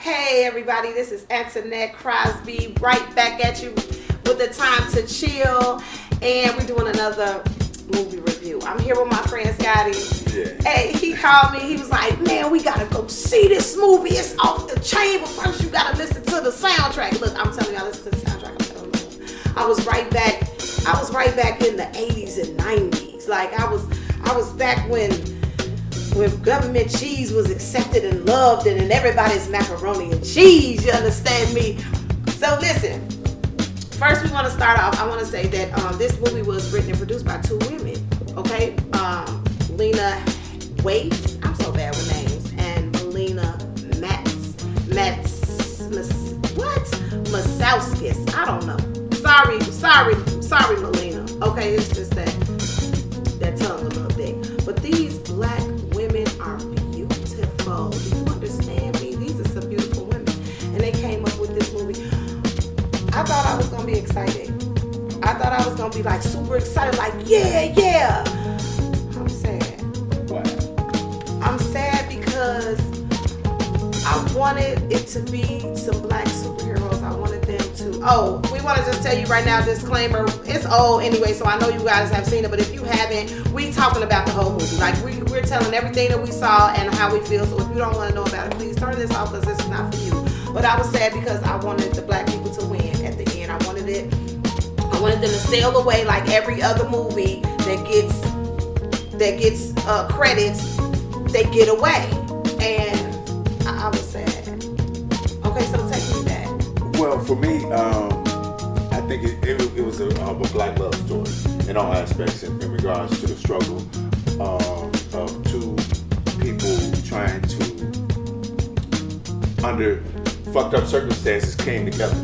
Hey everybody, this is Antoinette Crosby, right back at you with the time to chill, and we're doing another movie review. I'm here with my friend Scotty. Yeah. Hey, he called me, he was like, man, we gotta go see this movie. It's off the chain, but first you gotta listen to the soundtrack. Look, I'm telling you, I listened to the soundtrack. I was right back in the 80s and 90s. Like I was back when government cheese was accepted and loved and everybody's macaroni and cheese, you understand me? So listen, first we want to start off, I want to say that this movie was written and produced by two women, okay? Lena Waithe, I'm so bad with names, and Melina Masauskis, I don't know. Sorry, Melina. Okay, it's just that tongue a little big. But these black women are beautiful. Do you understand me? These are some beautiful women. And they came up with this movie. I thought I was going to be excited. I thought I was going to be like super excited, like, yeah. I'm sad. Why? I'm sad because I wanted it to be some black superheroes. I wanted them to. Oh, we want to just tell you right now, disclaimer. It's old anyway, so I know you guys have seen it. But if you haven't, we talking about the whole movie. Like we're telling everything that we saw and how we feel. So if you don't want to know about it, please turn this off because this is not for you. But I was sad because I wanted the black people to win at the end. I wanted them to sail away like every other movie that gets credits. They get away, and I was sad. Okay, so take me back. Well, for me, I think it was a black love story in all aspects in regards to the struggle of two people trying to, under fucked up circumstances, came together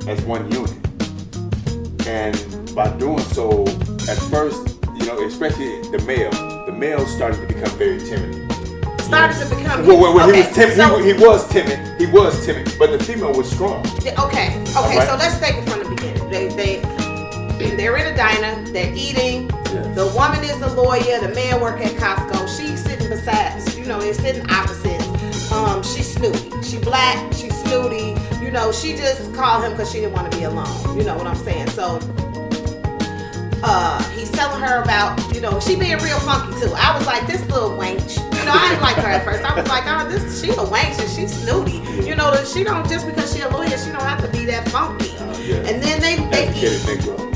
as one unit. And by doing so, at first, especially the male started to become very timid. Started to become. Well, okay, he was timid. So, he was timid, but the female was strong. Okay. Right? So let's take it from the beginning. They're in a diner. They're eating. Yes. The woman is the lawyer. The man work at Costco. She's sitting beside. They're sitting opposites. She's snooty. She black. She's snooty. She just called him because she didn't want to be alone. You know what I'm saying? So. He's telling her about, she being real funky too. I was like, this little wench. I didn't like her at first. I was like, she a wench and she's snooty. She don't, just because she a lawyer, she don't have to be that funky. Yeah. And then they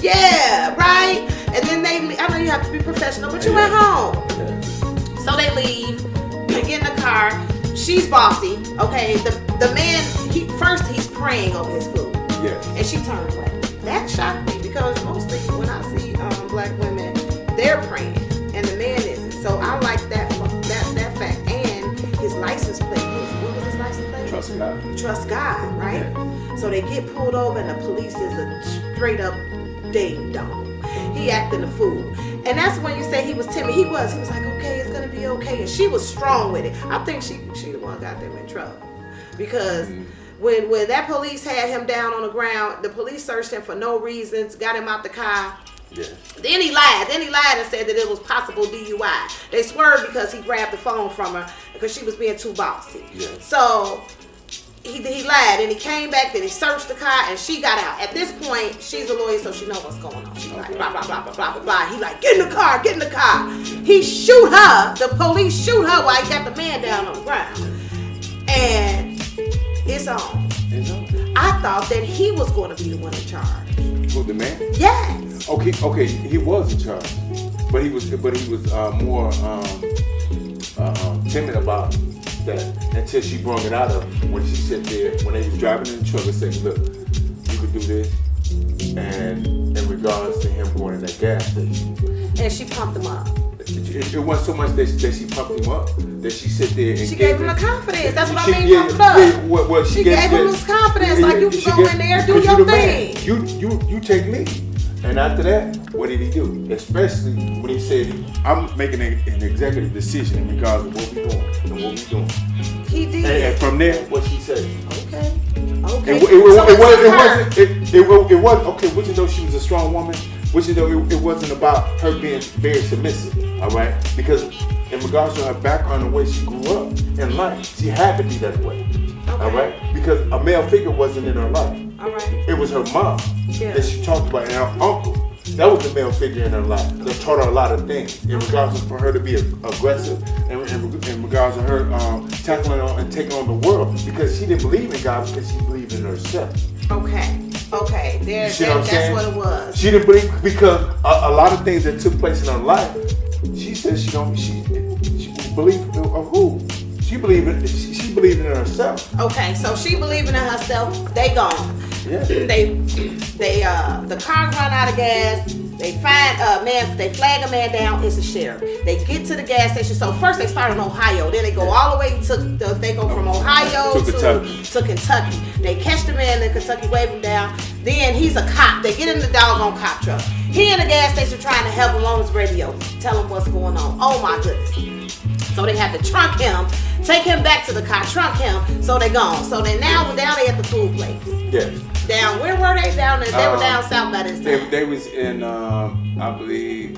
yeah, right? And then I know you have to be professional, but you went home. Yeah. So they leave, they get in the car. She's bossy, okay? The man, he's praying over his food. Yes. And she turned away. That shocked me because mostly when I see black women, they're praying and the man isn't. So I like that fact. And his license plate, what was his license plate? Trust God. Trust God, right? Yeah. So they get pulled over and the police is a straight up ding dong. He acting a fool. And that's when you say he was timid. He was like, okay, it's gonna be okay. And she was strong with it. I think she the one got them in trouble. Because when that police had him down on the ground, the police searched him for no reasons, got him out the car. Yeah. Then he lied and said that it was possible DUI. They swerved because he grabbed the phone from her because she was being too bossy. Yeah. So he lied and he came back, then he searched the car and she got out. At this point, she's a lawyer, so she knows what's going on. She's like, blah, blah, blah, blah, blah, blah, blah. He like, get in the car. He shoot her. The police shoot her while he got the man down on the ground. And it's on. I thought that he was going to be the one in charge. Who, the man? Yes. Okay, he was in charge, but he was more timid about that until she brought it out of him when she sat there when they was driving in the truck and said, "Look, you could do this," and in regards to him going in that gas station, and she pumped him up. It wasn't so much that she pumped him up, that she sit there and she gave him the confidence. That's what I mean, pumped up. She gave him this confidence, like you can go in there, do your thing. You take me. And after that, what did he do? Especially when he said, I'm making an executive decision in regards to what we're doing and what we're doing. He did. And from there, what she said. Okay. It wasn't, okay, would you know she was a strong woman? Which, you know, it wasn't about her being very submissive, all right? Because in regards to her background and the way she grew up in life, she had to be that way. All right, because a male figure wasn't in her life. All right. It was her mom that she talked about, and her uncle. That was the male figure in her life that taught her a lot of things in regards to for her to be aggressive, and in regards to her tackling on and taking on the world, because she didn't believe in God because she believed in herself. Okay. That's what it was. She didn't believe because a lot of things that took place in her life. She said she believed of who? She believed in herself. Okay, so she believing in herself. They gone. Yeah. The car run out of gas. They find a man. They flag a man down. It's a sheriff. They get to the gas station. So first they start in Ohio. Then they go all the way they go from Ohio to Kentucky. They catch the man in Kentucky, wave him down. Then he's a cop. They get in the doggone cop truck. He in the gas station trying to help him on his radio, tell him what's going on. Oh my goodness. So they have to trunk him, take him back to the car, trunk him. So they gone. So they now they at the food place. Yes. Down, where were they? Down there? They were down south by this time. They was in, I believe.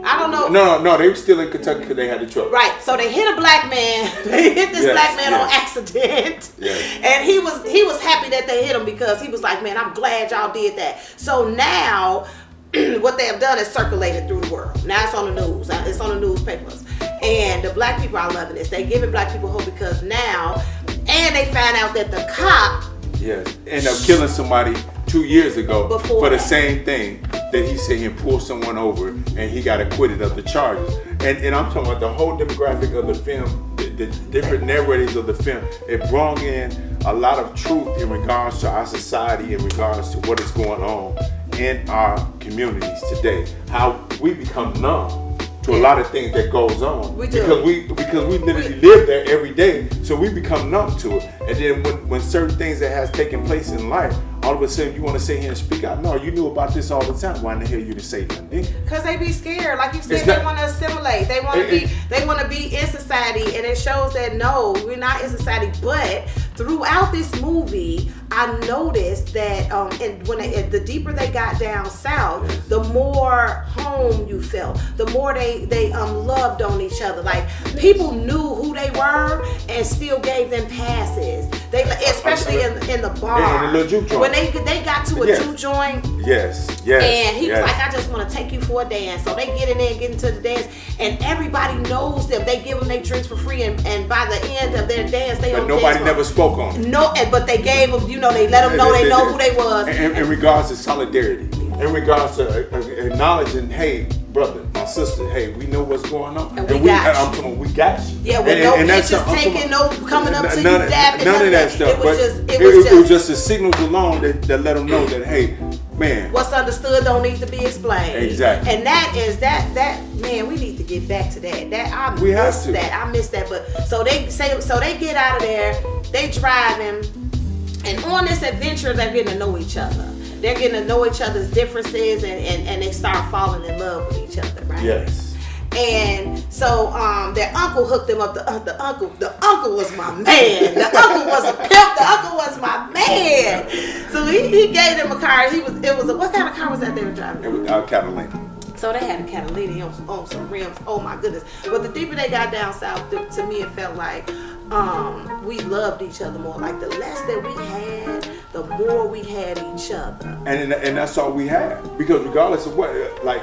I don't know. No, they were still in Kentucky because they had the truck. Right. So they hit a black man. They hit this black man on accident. Yes. And he was happy that they hit him because he was like, man, I'm glad y'all did that. So now what they have done is circulated through the world. Now it's on the news. It's on the newspapers. And the black people are loving this. They giving black people hope because now, and they find out that the cop ended up killing somebody 2 years ago for the that. same thing that he said he pulled someone over and he got acquitted of the charges. And I'm talking about the whole demographic of the film, the different narratives of the film. It brought in a lot of truth in regards to our society, in regards to what is going on in our communities today. How we become numb to a lot of things that goes on. We do. Because we literally live there every day, so we become numb to it. And then when certain things that has taken place in life, all of a sudden you want to sit here and speak out. No, you knew about this all the time. Why in the hell you didn't say nothing? Because they be scared. Like you said, they want to assimilate. They want to be in society, and it shows that no, we're not in society. But throughout this movie, I noticed that the deeper they got down south, the more home you felt. The more they loved on each other. Like people knew who they were and still gave them passes. They especially in the bar. In the little juke joint. When they got to a juke joint. Yes. And he was like, I just want to take you for a dance. So they get in there and get into the dance, and everybody knows them. They give them their drinks for free, and by the end of their dance, they but nobody never spoke on it. No, but they gave them. They let them know they know who they was. In regards to solidarity, in regards to acknowledging, hey, brother, my sister, hey, we know what's going on, and we got you. I'm talking, we got you. Yeah, with no pictures taken, no coming up to you, dapping, none of that stuff. It was just the signals alone that let them know that, hey, man, what's understood don't need to be explained. Exactly. And that is that man, we need to get back to that. I miss that. But so they get out of there, they driving, and on this adventure they're getting to know each other. They're getting to know each other's differences, and they start falling in love with each other, right? Yes. And so their uncle hooked them up. The uncle was my man. The uncle was a pimp. The uncle was my man. So he gave them a car. What kind of car was that they were driving? It was Catalina. So they had a Catalina on some rims. Oh my goodness. But the deeper they got down south, to me it felt like we loved each other more. Like the less that we had, the more we had each other. And that's all we had. Because regardless of what, like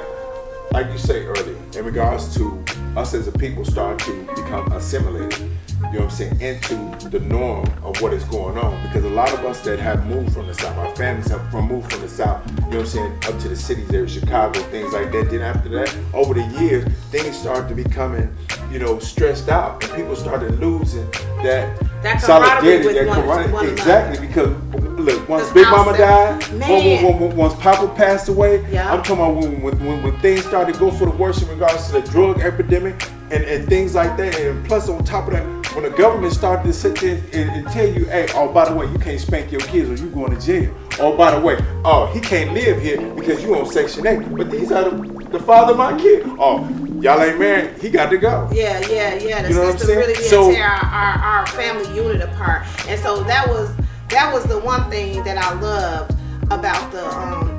you say earlier, in regards to us as a people start to become assimilated, you know what I'm saying, into the norm of what is going on. Because a lot of us that have moved from the South, our families have moved from the South, you know what I'm saying, up to the cities there, Chicago, things like that. Then after that, over the years, things started to becoming, stressed out, and people started losing that solidarity, that camaraderie. Exactly, because look, once Big Mama died, once Papa passed away, I'm talking about when things started to go for the worse in regards to the drug epidemic and things like that. And plus on top of that, when the government started to sit there and tell you, hey, oh, by the way, you can't spank your kids or you going to jail. Oh, by the way, oh, he can't live here because you on Section 8. But these are the father of my kid. Oh, y'all ain't married, he got to go. Yeah. The system really did tear our family unit apart. And so that was the one thing that I loved about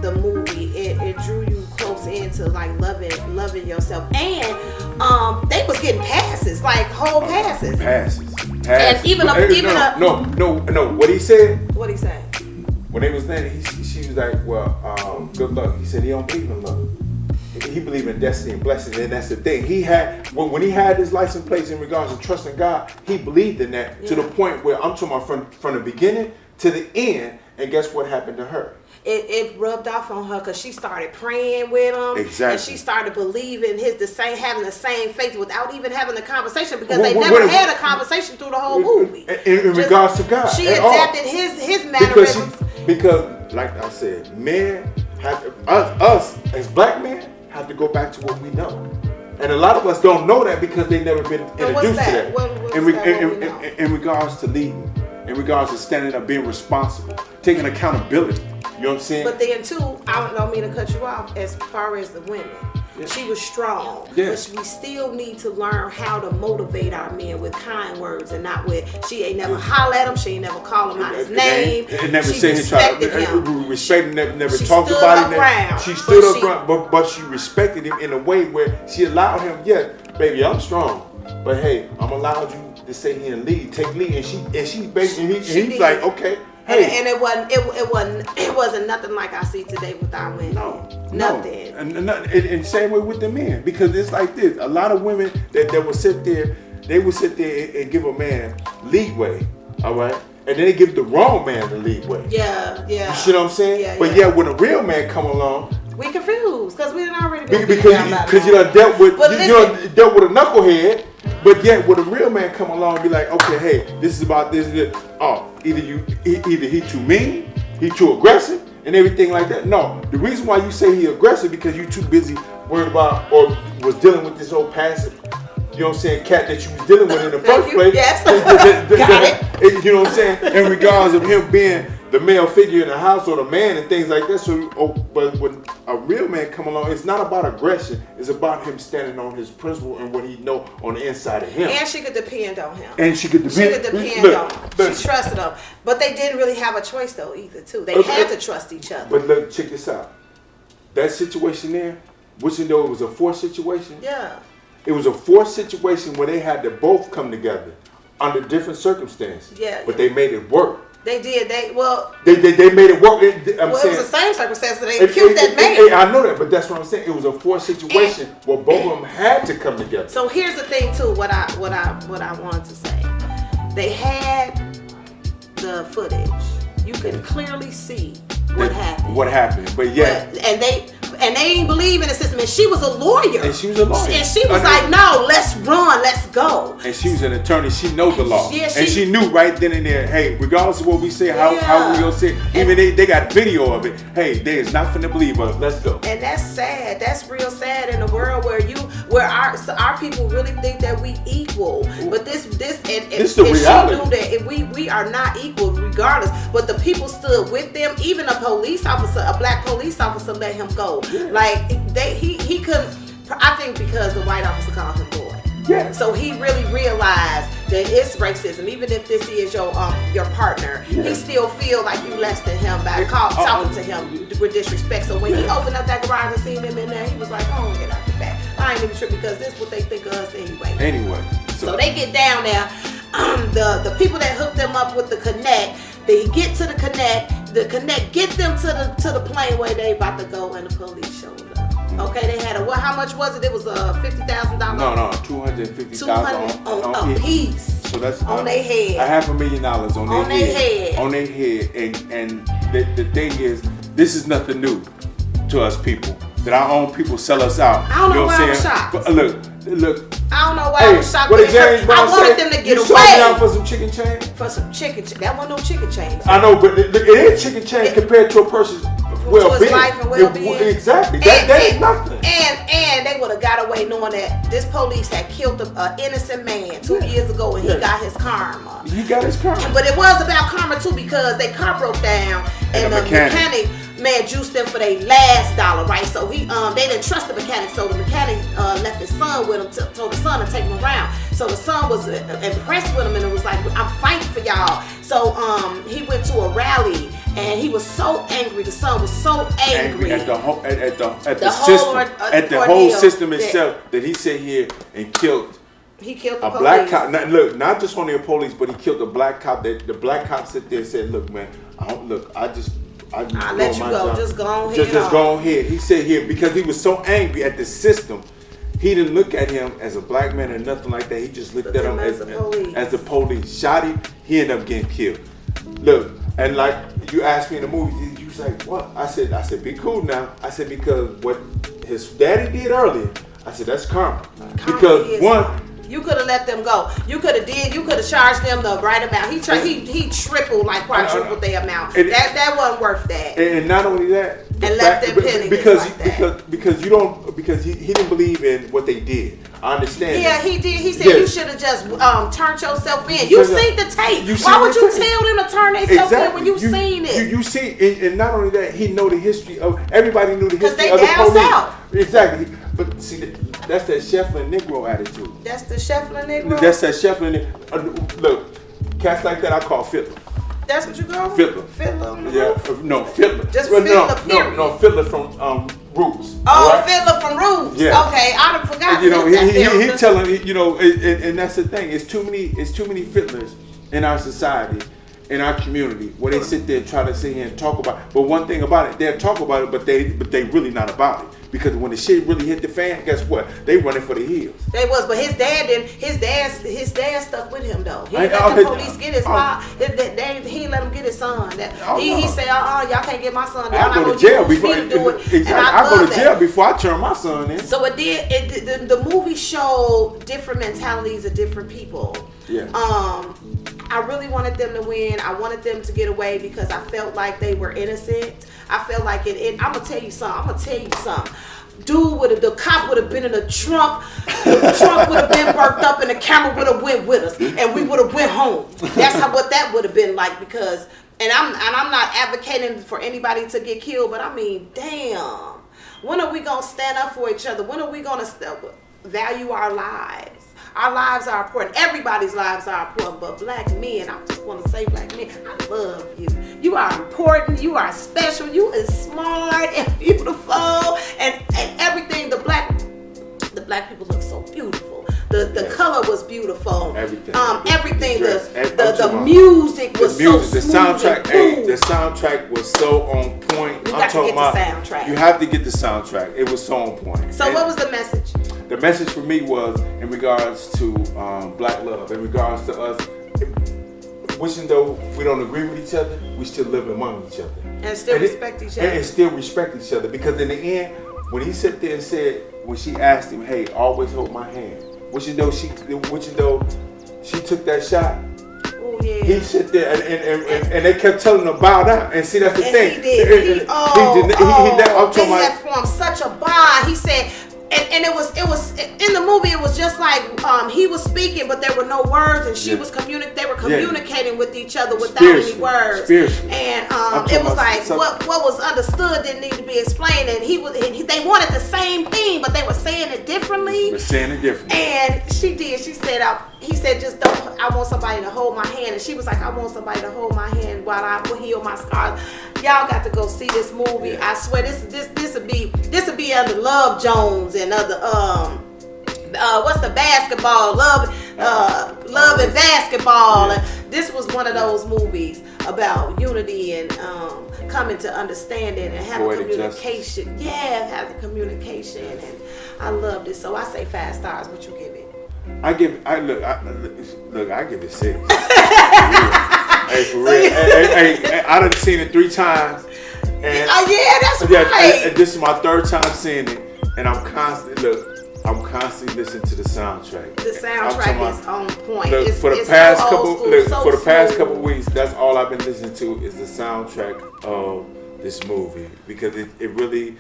the movie. It drew you close into like loving yourself. And they was getting passes, like whole passes. And even What he said? What he say? When they was there, she was like, well, good luck. He said he don't believe in luck. He believed in destiny and blessings, and that's the thing. He had when he had his license plates in regards to trusting God, he believed in that to the point where I'm talking about from the beginning to the end. And guess what happened to her? It rubbed off on her because she started praying with him. Exactly. And she started believing having the same faith without even having a conversation because they never had a conversation through the whole movie. In regards to God. She adapted his mannerisms. Because, like I said, men us as black men have to go back to what we know. And a lot of us don't know that because they've never been introduced to that. In regards to leading, in regards to standing up, being responsible, taking accountability. You know what I'm saying? But then too, I don't mean to cut you off, as far as the women. Yeah. She was strong. Yeah. But we still need to learn how to motivate our men with kind words and not with, she ain't never holler at him, she ain't never call him out his name. And never she said respected him. Respected him, never talked about him. She stood up, but she respected him in a way where she allowed him, baby, I'm strong. But hey, I'm allowed you to sit here and take lead. And she basically, he's like, okay. Hey. And it wasn't nothing like I see today with our women. Nothing. And same way with the men, because it's like this. A lot of women that would sit there, and give a man leeway, all right, and then they give the wrong man the leeway. Yeah. You see what I'm saying? Yeah. But when a real man come along, we confused because we done already been because you done dealt with dealt with a knucklehead. But yet, when a real man come along and be like, okay, hey, this is about this. Either he too mean, he too aggressive, and everything like that. No, the reason why you say he aggressive because you too busy worried about or was dealing with this old passive, you know what I'm saying, cat that you was dealing with in the first place. Yes. Got it. You know what I'm saying? In regards of him being the male figure in the house or the man and things like that. So, but when a real man come along, it's not about aggression. It's about him standing on his principle and what he know on the inside of him. And she could depend on him. On him. She trusted him. But they didn't really have a choice though either too. They had to trust each other. But look, check this out. That situation there, which you know it was a forced situation. Yeah. It was a forced situation where they had to both come together under different circumstances. Yeah. But they made it work. They did. They made it work. It was the same circumstance that they killed that man. I know that, but that's what I'm saying. It was a forced situation where both of them had to come together. So here's the thing too. What I wanted to say. They had the footage. You can clearly see what happened. But and they didn't believe in the system. And she was a lawyer. And she was a lawyer. And she was like, no, let's run, let's go. And she was an attorney. She knows the law. Yeah, and she knew right then and there, hey, regardless of what we say, how we gonna say, even they got video of it. Hey, they is not finna believe us. Let's go. And that's sad. That's real sad in a world where our people really think that we equal. But this the reality. She knew that we are not equal regardless. But the people stood with them. Even a black police officer let him go. Yeah. Like he couldn't. I think because the white officer called him boy. Yeah. So he really realized that it's racism. Even if this is your partner, he still feel like you less than him by talking to him with disrespect. So when he opened up that garage and seen him in there, he was like, "Oh, get out the back. I ain't even tripping because this is what they think of us anyway." So they get down there. The people that hooked them up with the connect, they get to the connect. The connect get them to the plane where they about to go, and the police showed up. Okay, they had how much was it? It was $50,000. No, $250,000 on a piece. So that's on their head. $500,000 on their head. On their head, and the thing is, this is nothing new to us people. That our own people sell us out. I don't know why I'm shocked. But look. I don't know why I was shocked. What did James Brown I wanted them to get away. You out for some chicken change? For some chicken change. That wasn't no chicken change. I know, but it is chicken change compared to a person's well-being. To his life and well-being. Exactly. That ain't nothing. And they would have got away knowing that this police had killed an innocent man 2 years ago, and he got his karma. He got his karma. But it was about karma too, because their car broke down and the mechanic man juiced them for their last dollar, right? So they didn't trust the mechanic, so the mechanic left his son with him, told the son to take him around. So the son was impressed with him, and it was like, I'm fighting for y'all. So he went to a rally, and he was so angry. The son was so angry at the whole system itself that he sat here and killed He killed the a police. black cop. Not just only a police, but he killed the black cop. That the black cop sit there and said, "Look, man, I let you go. Job. Just go on Just go ahead." He said here because he was so angry at the system. He didn't look at him as a black man or nothing like that. He just looked at him as the police. Shot him. He ended up getting killed. Look, and like you asked me in the movie, you was like, "What?" I said, "Be cool now." I said because what his daddy did earlier. I said that's karma. Because one. You could have let them go. You could have charged them the right amount. He tripled, like quadrupled the amount. That wasn't worth that. And not only that, and left them pennies because he didn't believe in what they did. I understand. Yeah, he did. He said you should have just turned yourself in. You seen the tape. Why would you tell them to turn themselves in when you seen it? You see, and not only that, he know the history of everybody knew the history of the down police. south. Exactly. But see, that's that Shefflin Negro attitude. That's the Shefflin Negro? That's that Shefflin Negro. Look, cats like that I call Fiddler. That's what you call Fiddler. Fiddler on the roof? No, Fiddler. Just Fiddler, period. No, Fiddler from Roots. Oh, right? Fiddler from Roots. Yeah. Okay, I done forgot. You know, he telling, you know, and that's the thing. It's too many fiddlers in our society, in our community, where they sit there and try to sit here and talk about it. But one thing about it, they'll talk about it, but they really not about it. Because when the shit really hit the fan, guess what? They running for the hills. They was, but his dad stuck with him though. He let the police get his mom. He didn't let him get his son. He said, y'all can't get my son. I go to jail before I go to jail before I turn my son in. So the movie showed different mentalities of different people. Yeah. I really wanted them to win. I wanted them to get away because I felt like they were innocent. I felt like I'm gonna tell you something. The cop would have been in the trunk. The trunk would have been burnt up, and the camera would have went with us, and we would have went home. That's what that would have been like. Because, and I'm not advocating for anybody to get killed, but I mean, damn. When are we gonna stand up for each other? When are we gonna value our lives? Our lives are important. Everybody's lives are important, but black men, I just want to say black men, I love you. You are important. You are special. You are smart and beautiful and everything. The black people look so beautiful. The color was beautiful. Everything. Everything. The music was so smooth. The soundtrack was so on point. You got to get the soundtrack. You have to get the soundtrack. It was so on point. So what was the message? The message for me was in regards to black love, in regards to us wishing though we don't agree with each other, we still live among each other. And still respect each other. And still respect each other. Because in the end, when he sat there and said, when she asked him, hey, always hold my hand. Wishing though she took that shot. Oh, yeah. He sit there and they kept telling him to bow down. And see, that's the thing. He did. He had formed such a bond. He said, and it was in the movie. It was just like he was speaking, but there were no words, and she was They were communicating with each other without any words. And it was like what was understood didn't need to be explained, and they wanted the same thing, but they were saying it differently. And she did. She said, he said, just don't. I want somebody to hold my hand, and she was like, I want somebody to hold my hand while I will heal my scars. Y'all got to go see this movie. Yeah. I swear this would be under Love Jones and other what's the basketball Love and Basketball. Yeah. And this was one of those movies about unity and coming to understanding and having communication. Yeah, having communication, and I loved it. So I say 5 stars. What you give it? I give it 6. Hey, for real. Hey, I done seen it 3 times. And that's right. And this is my 3rd time seeing it, and I'm constantly listening to the soundtrack. The soundtrack is on point. Look, for the past couple weeks, that's all I've been listening to is the soundtrack of this movie, because it really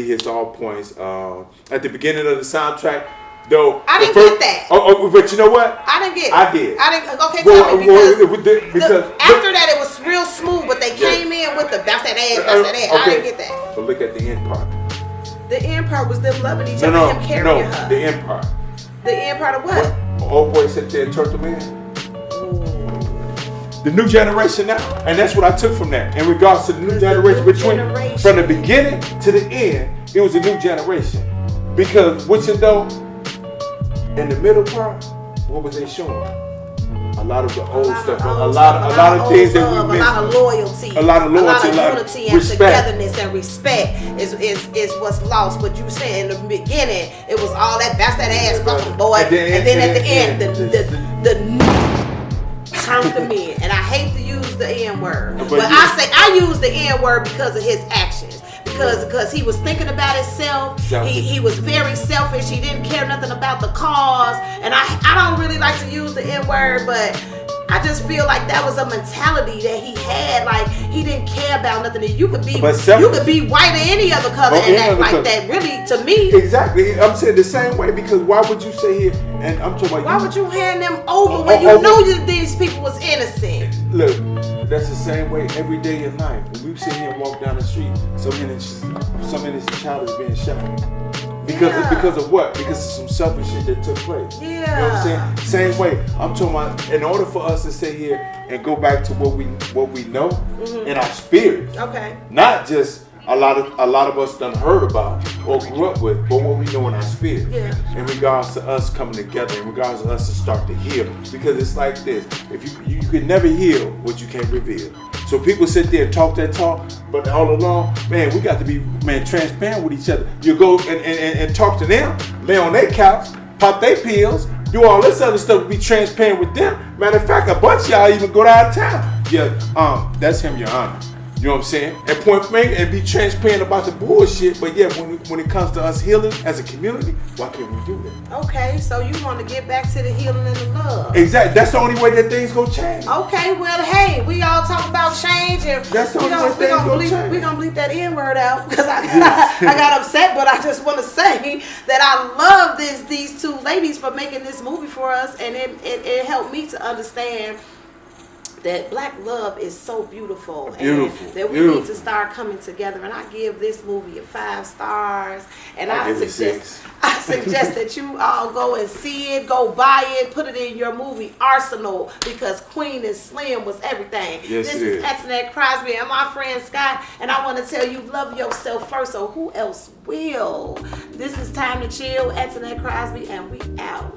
hits all points. At the beginning of the soundtrack, though, I didn't get that. But you know what? I didn't get it. I did. Okay, tell me, because after that it was real smooth, but they came in with the bounce that ass. I didn't get that. But look at the end part. The end part was them loving each other, him carrying her. The end part. The end part of what? Old boy sat there and turned him in. The new generation now, and that's what I took from that. In regards to the new generation, from the beginning to the end, it was a new generation. Because which though, in the middle part, what was they showing? A lot of the old stuff, a old lot of things that we missed. A lot of loyalty, a lot of unity and respect. togetherness and respect is what's lost. But you said in the beginning, it was all that that's that ass fucking boy, and then at the end, the turned them in. And I hate to use the N word, but I use the N word because of his actions. Because he was thinking about himself. He was very selfish. He didn't care nothing about the cause. And I don't really like to use the N word, but I just feel like that was a mentality that he had. Like he didn't care about nothing. You could be white or any other color and act like that. Really, to me. Exactly. I'm saying the same way because why would you sit here and I'm talking about why would you hand them over when you know these people was innocent? Look, that's the same way every day in life. When we sit here and walk down the street, some innocent child is being shot. Because of what? Because of some selfish shit that took place. Yeah. You know what I'm saying? Same way. I'm talking about in order for us to sit here and go back to what we know in our spirit. Okay. Not just a lot of us done heard about or grew up with, but what we know in our spirit. Yeah. In regards to us coming together, in regards to us to start to heal. Because it's like this. If you can never heal what you can't reveal. So people sit there and talk that talk, but all along, man, we got to be transparent with each other. You go and talk to them, lay on their couch, pop their pills, do all this other stuff, be transparent with them. Matter of fact, a bunch of y'all even go out of town. Yeah, that's him, Your Honor. You know what I'm saying? And point blank and be transparent about the bullshit. But yeah, when it comes to us healing as a community, why can't we do that? Okay, so you want to get back to the healing and the love. Exactly. That's the only way that things gonna change. Okay, well, hey, we all talk about change, and that's the only way things gonna change. We're gonna bleep that N word out because I got upset, but I just want to say that I love these two ladies for making this movie for us, and it helped me to understand that black love is so beautiful, and that we need to start coming together. And I give this movie 5 stars, and I suggest that you all go and see it, go buy it, put it in your movie arsenal, because Queen and Slim was everything. Yes, this is Antoinette Crosby and my friend Scott, and I want to tell you, love yourself first, so who else will? This is Time to Chill, Antoinette Crosby, and we out.